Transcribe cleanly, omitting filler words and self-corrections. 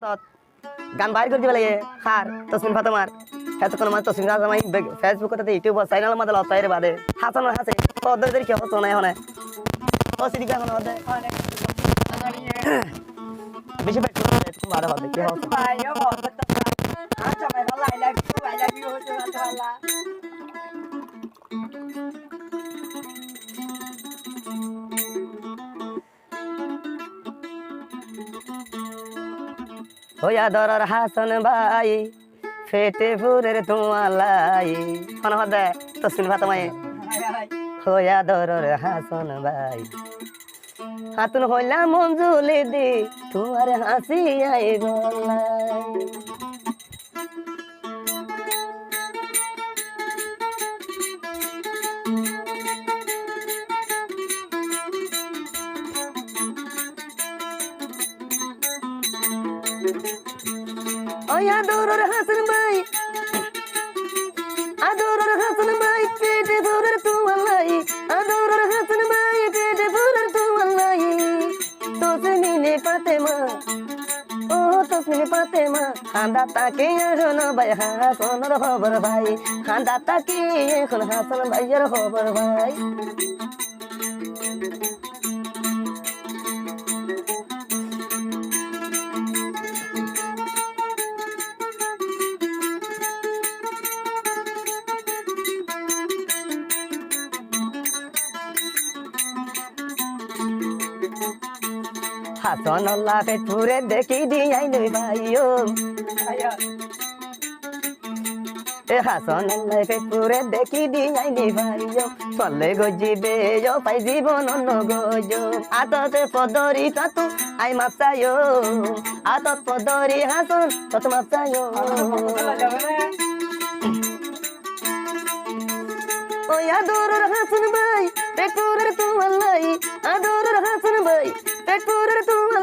গান বাইর করে দিবে লাগে হার তসমিন ফাতেমার এতক্ষণ মানে তসমিন ফাতেমাই ফেসবুক করতে ইউটিউব চ্যানেল মধ্যে লতাইরে বাদে হাসান হাসে ওদের কি অবস্থা নাই এখন ও সিদিকে এখন ওদের বেশি পেট করে তুমি বারে হবে কি হবে ভাই ও বলতে তো আচ্ছা ভাই ভালো আই লাভ ইউ হচ্ছে ভালো হইয়া দরার হাসান ভাই ফেটে ফুরের তোমালাই কোন হবে তসমিন ফাতেমাই হইয়া দরার হাসান ভাই হাতুন হইলা মঞ্জুলি দি তোমার হাসি আই গলাই ওয়া দরার হাসান ভাই আদরার হাসান ভাই পেটে ফুরের তোমালাই আদরার হাসান ভাই পেটে ফুরের তোমালাই তসমিনে ফাতেমা ও তসমিনে ফাতেমা হান্দা তাকে এখন ভাই হাসানের খবর ভাই হান্দা তাকে এখন হাসান ভাইয়ের খবর ভাই হাসান আল্লাহ পেটুরে দেখি দিয়াই নই ভাইও এ হাসান আল্লাহ পেটুরে দেখি দিয়াই নি ভাইও চলে গজিবে পাই জীবন অন্য গজ আততে পদরি তাতু আই মাপসায়ো আতত পদরি হাসান তত মাপসায়ো ওই আদরের হাসান ভাই পেটুরের তোমার লাই আদরের হাসান ভাই পেটুরের তোমার